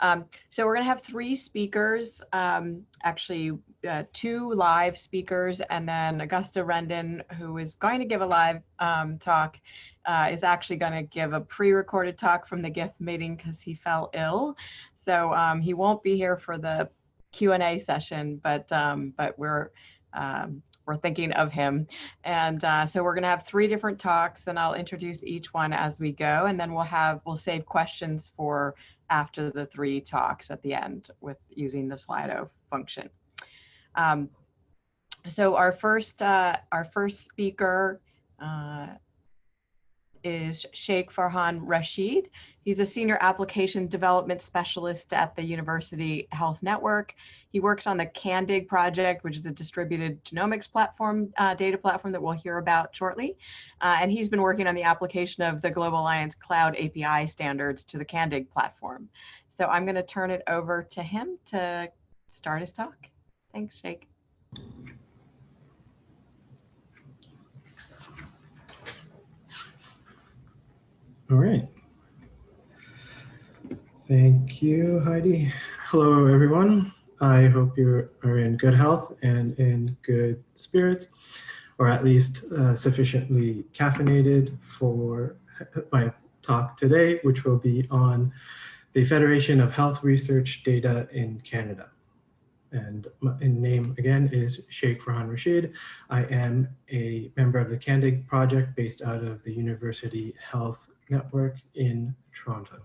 So we're going to have 3 speakers, actually 2 live speakers, and then Augusta Rendon, who is going to give a live talk, is actually going to give a pre-recorded talk from the GIF meeting because he fell ill. So he won't be here for the Q&A session, but we're thinking of him. And so we're going to have 3 different talks, and I'll introduce each one as we go, and then we'll save questions for after the 3 talks at the end with using the Slido function. So our first speaker is Shaikh Farhan Rashid. He's a senior application development specialist at the University Health Network. He works on the CanDIG project, which is a distributed genomics platform, data platform that we'll hear about shortly. And he's been working on the application of the Global Alliance Cloud API standards to the CanDIG platform. So I'm going to turn it over to him to start his talk. Thanks, Shaikh. All right. Thank you, Heidi. Hello, everyone. I hope you are in good health and in good spirits, or at least sufficiently caffeinated for my talk today, which will be on the Federation of Health Research Data in Canada. And my name again is Shaikh Farhan Rashid. I am a member of the CanDIG project based out of the University Health Network in Toronto.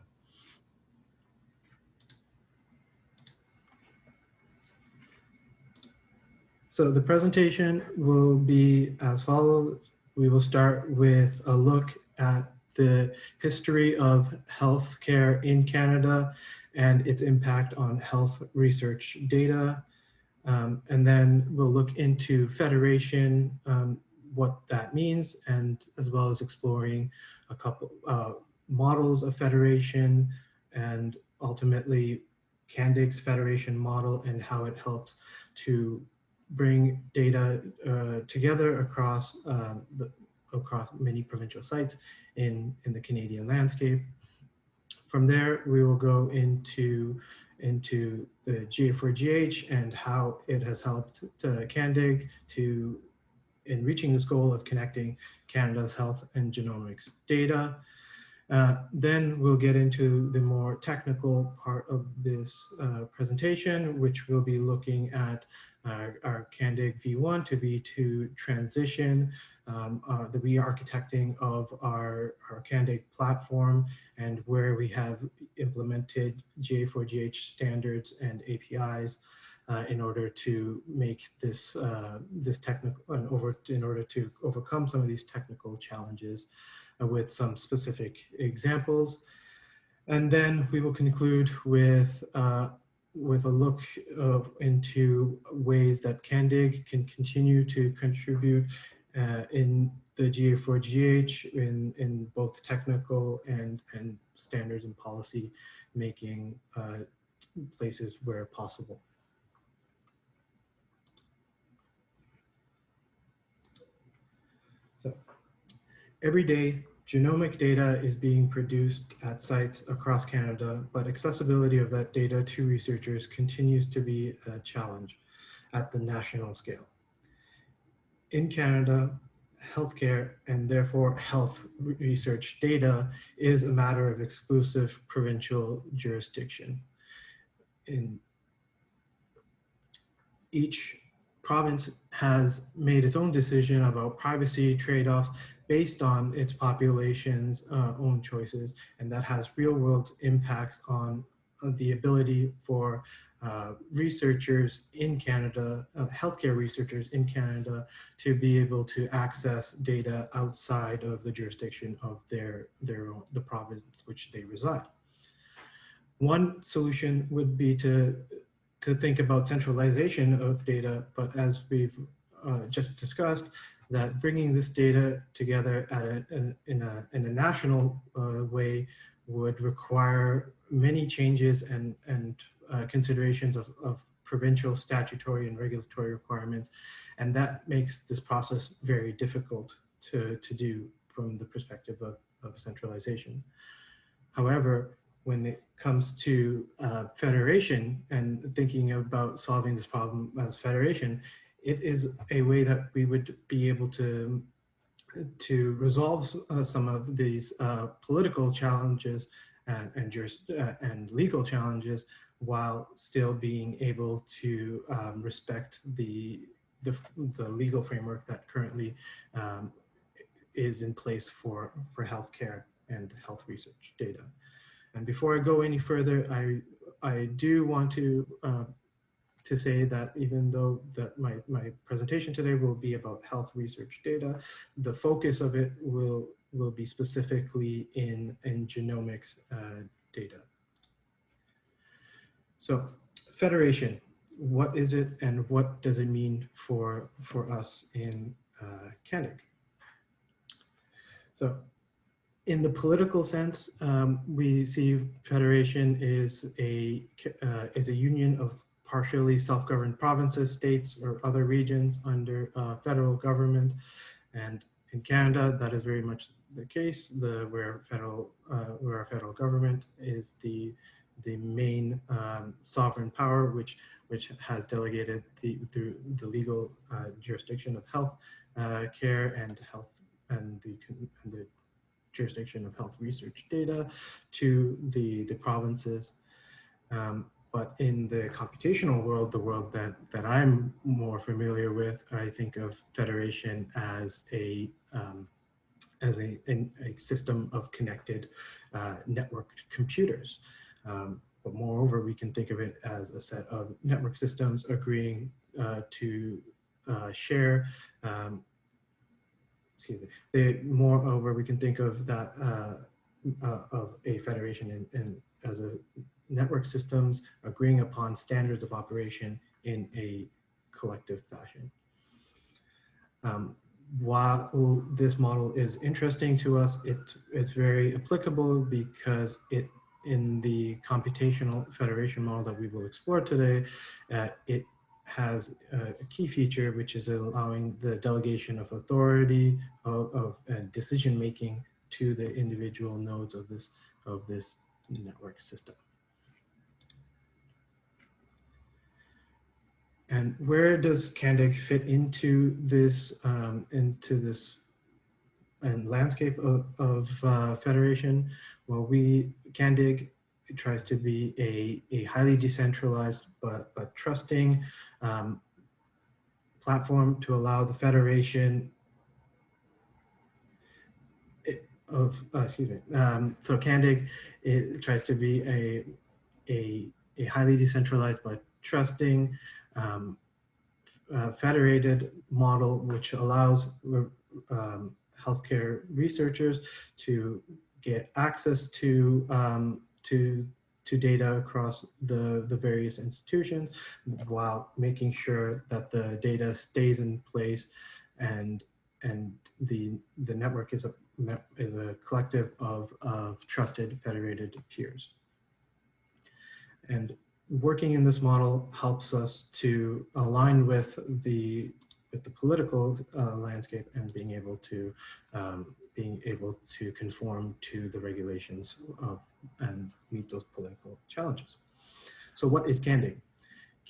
So the presentation will be as follows. We will start with a look at the history of healthcare in Canada and its impact on health research data. And then we'll look into federation, what that means, and as well as exploring a couple models of federation and ultimately CanDIG's federation model and how it helps to bring data together across across many provincial sites in the Canadian landscape. From there, we will go into the GA4GH and how it has helped CanDIG in reaching this goal of connecting Canada's health and genomics data. Then we'll get into the more technical part of this presentation, which will be looking at our CanDIG V1 to V2 transition, the re-architecting of our CanDIG platform, and where we have implemented GA4GH standards and APIs in order to make this in order to overcome some of these technical challenges with some specific examples. And then we will conclude with a look into ways that CanDIG can continue to contribute in the GA4GH in both technical and standards and policy making places where possible. So every day, genomic data is being produced at sites across Canada, but accessibility of that data to researchers continues to be a challenge at the national scale. In Canada, healthcare and therefore health research data is a matter of exclusive provincial jurisdiction. Each province has made its own decision about privacy trade-offs based on its population's own choices, and that has real-world impacts on the ability for researchers in Canada, healthcare researchers in Canada, to be able to access data outside of the jurisdiction of the province which they reside. One solution would be to think about centralization of data, but as we've just discussed, that bringing this data together in a national way would require many changes and considerations of provincial statutory and regulatory requirements, and that makes this process very difficult to do from the perspective of centralization. However, when it comes to federation and thinking about solving this problem as federation, it is a way that we would be able to resolve some of these political challenges and legal challenges while still being able to respect the legal framework that currently is in place for healthcare and health research data. And before I go any further, I do want to say that even though that my presentation today will be about health research data, the focus of it will be specifically in genomics data. So federation, what is it and what does it mean for us in CanDIG? So in the political sense, we see federation is a union of partially self-governed provinces, states, or other regions under federal government. And in Canada, that is very much the case, where our federal government is the main sovereign power, which has delegated through the legal jurisdiction of health care and health and the jurisdiction of health research data to the provinces. But in the computational world, the world that I'm more familiar with, I think of federation as a system of connected networked computers. But moreover, we can think of it as a set of network systems agreeing to share moreover, we can think of that of a federation as a network systems agreeing upon standards of operation in a collective fashion. While this model is interesting to us, it's very applicable because in the computational federation model that we will explore today, it has a key feature, which is allowing the delegation of authority of decision making to the individual nodes of this network system. And where does CanDIG fit into this landscape of federation? Well, CanDIG tries to be a highly decentralized but trusting platform to allow the federation of so CanDIG tries to be a highly decentralized but trusting federated model, which allows healthcare researchers to get access to data across the various institutions, while making sure that the data stays in place and the network is a collective of trusted federated peers. And working in this model helps us to align with the political landscape and being able to conform to the regulations and meet those political challenges. So what is CanDIG?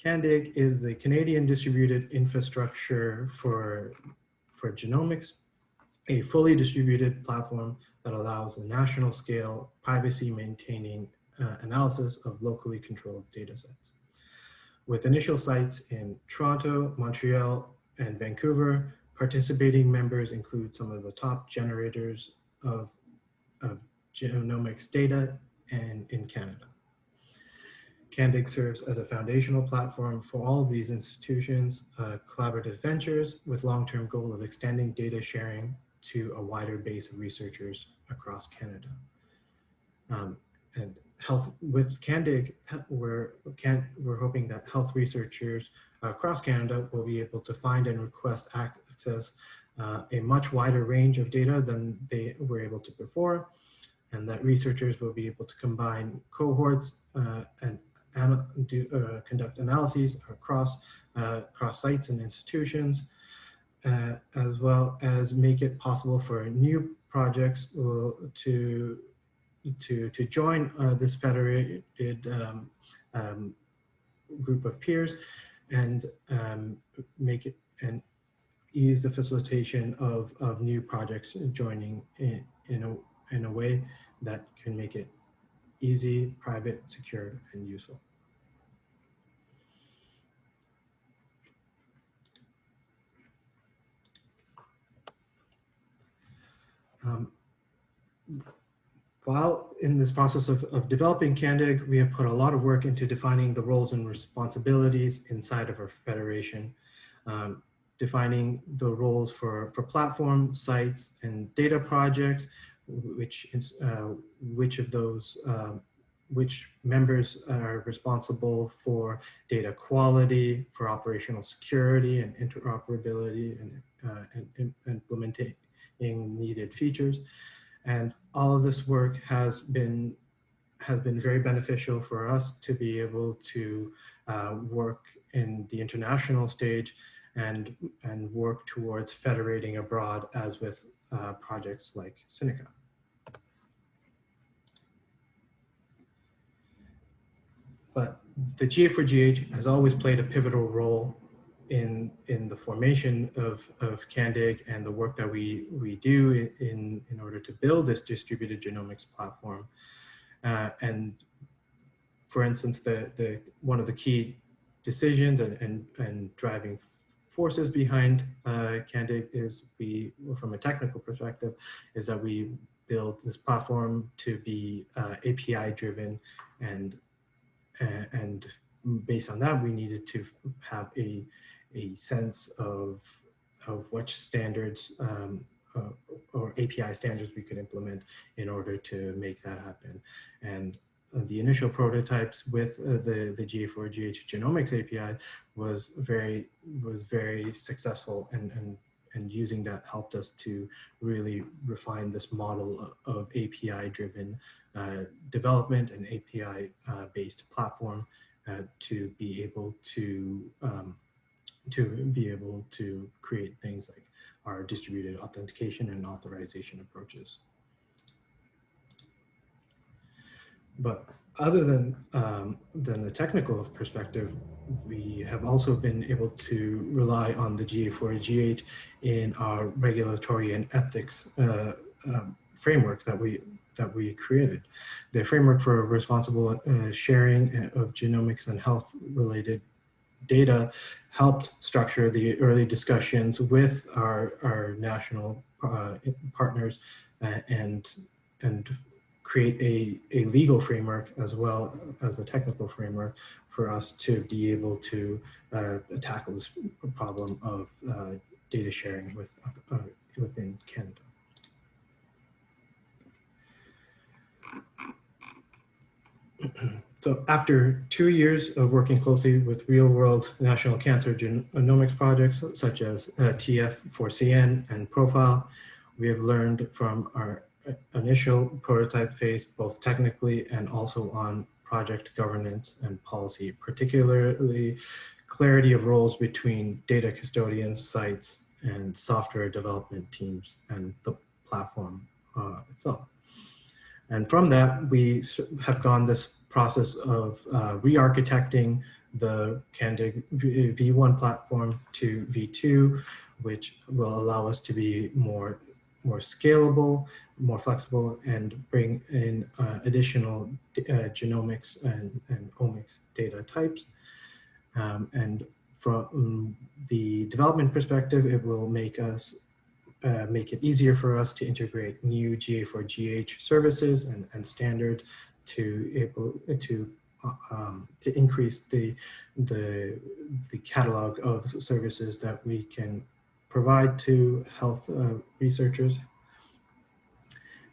CanDIG is the Canadian Distributed Infrastructure for Genomics, a fully distributed platform that allows a national scale, privacy maintaining analysis of locally controlled data sets. With initial sites in Toronto, Montreal, and Vancouver, participating members include some of the top generators of genomics data and in Canada. CanDIG serves as a foundational platform for all of these institutions, collaborative ventures with long-term goal of extending data sharing to a wider base of researchers across Canada. And with CanDIG, we're hoping that health researchers across Canada will be able to find and request access a much wider range of data than they were able to before, and that researchers will be able to combine cohorts and conduct analyses across sites and institutions, as well as make it possible for new projects to to join this federated group of peers and make it and ease the facilitation of new projects joining in a way that can make it easy, private, secure, and useful. While in this process of developing CanDIG, we have put a lot of work into defining the roles and responsibilities inside of our federation, defining the roles for platform, sites, and data projects, which members are responsible for data quality, for operational security and interoperability, and implementing needed features. And all of this work has been very beneficial for us to be able to work in the international stage and work towards federating abroad, as with projects like Sinica. But the GA4GH has always played a pivotal role in the formation of CanDIG and the work that we do in order to build this distributed genomics platform. And for instance, one of the key decisions and driving forces behind CanDIG is from a technical perspective, is that we build this platform to be API driven, and based on that, we needed to have a sense of which standards or API standards we could implement in order to make that happen. And the initial prototypes with the GA4GH Genomics API was very successful, and using that helped us to really refine this model of API-driven development and API-based platform to be able to create things like our distributed authentication and authorization approaches. But other than the technical perspective, we have also been able to rely on the GA4GH in our regulatory and ethics framework that we created. The framework for responsible sharing of genomics and health-related data helped structure the early discussions with our national partners and create a legal framework as well as a technical framework for us to be able to tackle this problem of data sharing within Canada. So after 2 years of working closely with real-world national cancer genomics projects such as TF4CN and Profile, we have learned from our initial prototype phase, both technically and also on project governance and policy, particularly clarity of roles between data custodians, sites, and software development teams and the platform itself. And from that, we have gone this process of re-architecting the CanDIG V1 platform to V2, which will allow us to be more scalable, more flexible, and bring in additional genomics and omics data types. And from the development perspective, it will make it easier for us to integrate new GA4GH services and standards to increase the catalog of services that we can provide to health researchers.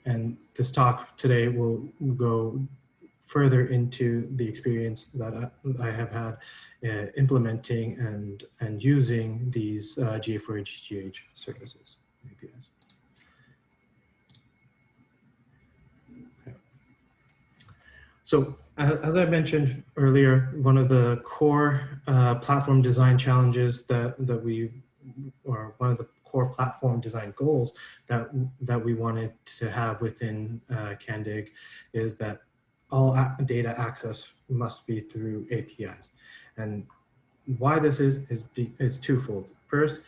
And this talk today will go further into the experience that I have had implementing and using these GA4GH services. APIs. So as I mentioned earlier, one of the core platform design challenges one of the core platform design goals that we wanted to have within CanDIG is that all data access must be through APIs. And why this is twofold. First,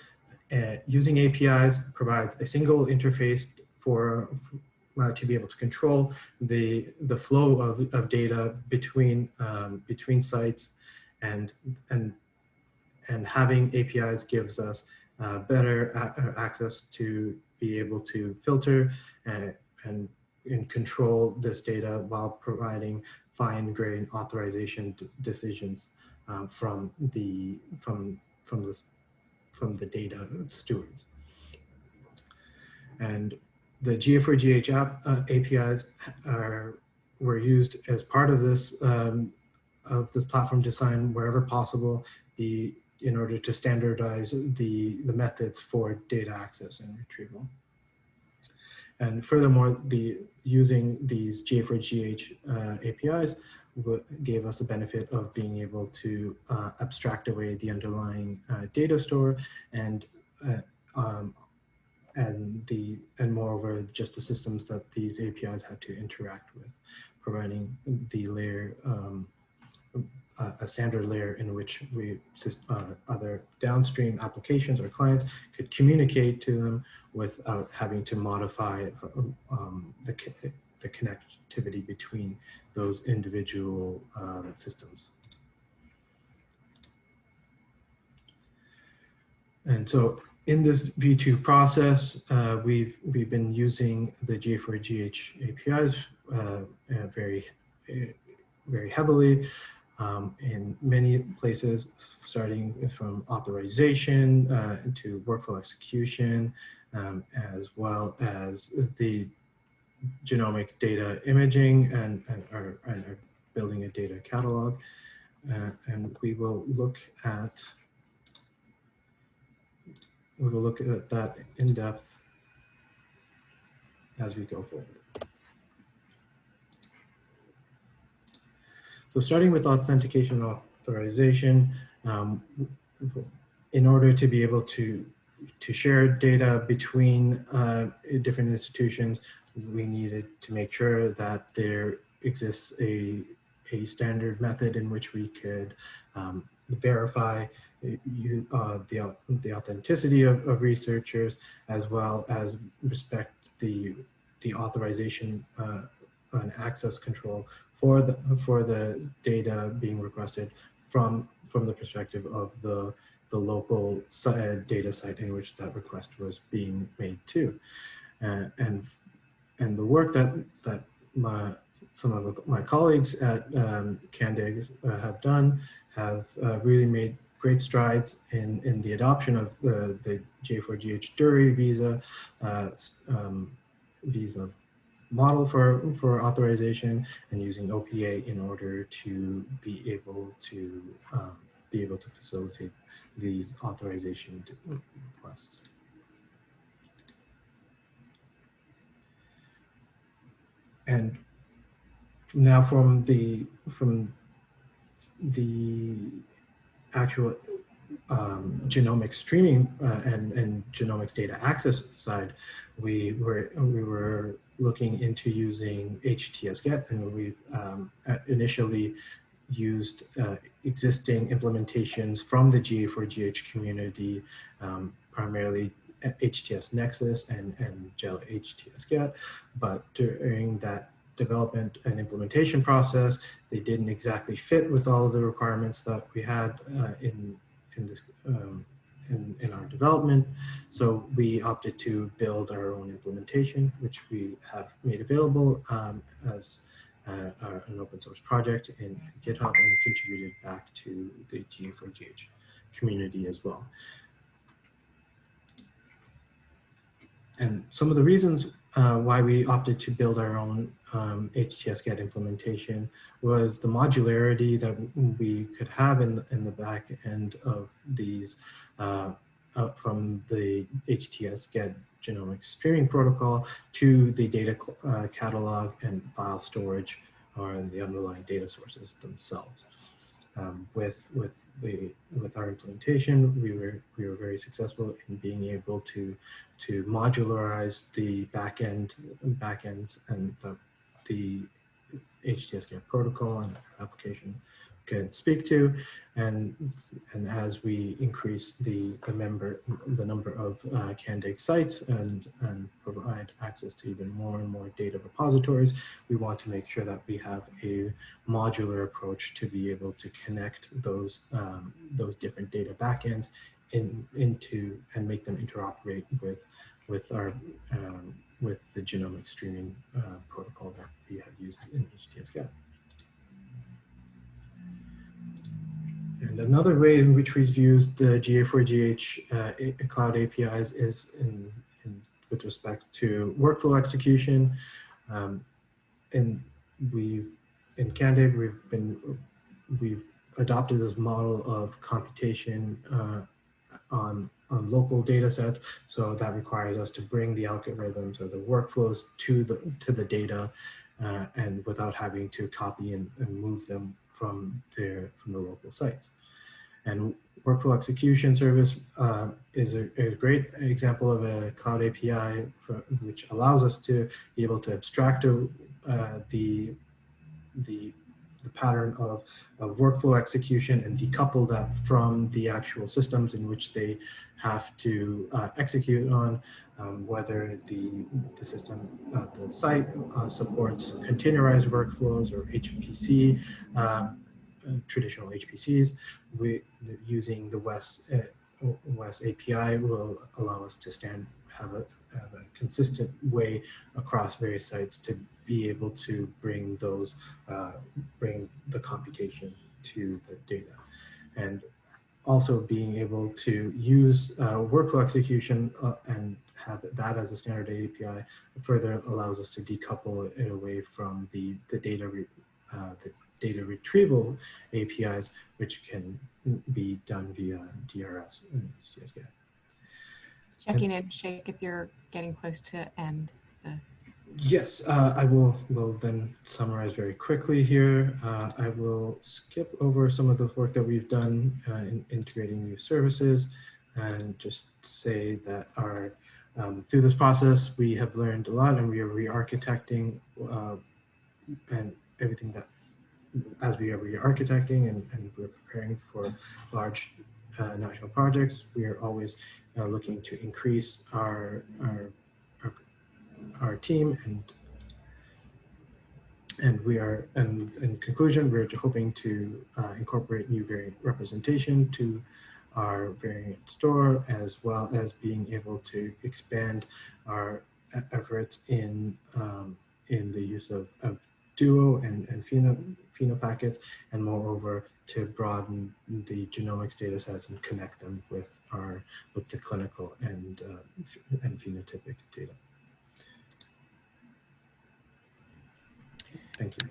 using APIs provides a single interface for to be able to control the flow of data between sites, and having APIs gives us better access to be able to filter and control this data while providing fine-grained authorization decisions from the data stewards. And the GA4GH APIs were used as part of this platform design wherever possible, in order to standardize the methods for data access and retrieval. And furthermore, using these GA4GH APIs gave us the benefit of being able to abstract away the underlying data store, and moreover, just the systems that these APIs had to interact with, providing the layer, a standard layer in which other downstream applications or clients could communicate to them without having to modify the connectivity between those individual systems. And so in this V2 process, we've been using the GA4GH APIs very heavily in many places, starting from authorization to workflow execution, as well as the genomic data imaging, and are building a data catalog. And we will look at that in depth as we go forward. So starting with authentication authorization, in order to be able to share data between different institutions, we needed to make sure that there exists a standard method in which we could verify the authenticity of researchers, as well as respect the authorization and access control for the data being requested from the perspective of the local data site in which that request was being made to, and the work that some of my colleagues at CanDIG have done have really made great strides in the adoption of the GA4GH Duri visa model for authorization, and using OPA in order to be able to facilitate these authorization requests. And now from the actual genomic streaming and genomics data access side, we were looking into using htsget, and we've initially used existing implementations from the GA4GH community, primarily HTS Nexus and GEL htsget, but during that development and implementation process, they didn't exactly fit with all of the requirements that we had in our development. So we opted to build our own implementation, which we have made available as an open source project in GitHub, and contributed back to the GA4GH community as well. And some of the reasons why we opted to build our own htsget implementation was the modularity that we could have in the back end of these from the htsget genomic streaming protocol to the data catalog and file storage, or the underlying data sources themselves. With our implementation, we were very successful in being able to modularize the backends and the htsget protocol and application can speak to, and as we increase the number of CanDIG sites and provide access to even more and more data repositories, we want to make sure that we have a modular approach to be able to connect those different data backends into and make them interoperate with our with the genomic streaming protocol that we have used in htsget. And another way in which we've used the GA4GH cloud APIs is with respect to workflow execution. In CanDIG, we've adopted this model of computation on local data sets. So that requires us to bring the algorithms or the workflows to the data and without having to copy and move them from the local sites. And workflow execution service is a great example of a cloud API which allows us to be able to abstract the pattern of workflow execution and decouple that from the actual systems in which they have to execute on, whether the system, the site supports containerized workflows or HPC, traditional HPCs. Using the WES API will allow us to have a consistent way across various sites to be able to bring the computation to the data, and also being able to use workflow execution and have that as a standard API further allows us to decouple it away from the data retrieval APIs, which can be done via DRS and htsget. Checking in, Shaikh, if you're getting close to end. Yes, I will then summarize very quickly here. I will skip over some of the work that we've done in integrating new services and just say that through this process, we have learned a lot and we are re-architecting and everything that as we are re-architecting and we're preparing for large national projects, we are always looking to increase our team, and we are, and in conclusion, we're hoping to incorporate new variant representation to our variant store, as well as being able to expand our efforts in the use of Duo and Phenopackets, and moreover to broaden the genomics data sets and connect them with the clinical and phenotypic data. Thank you.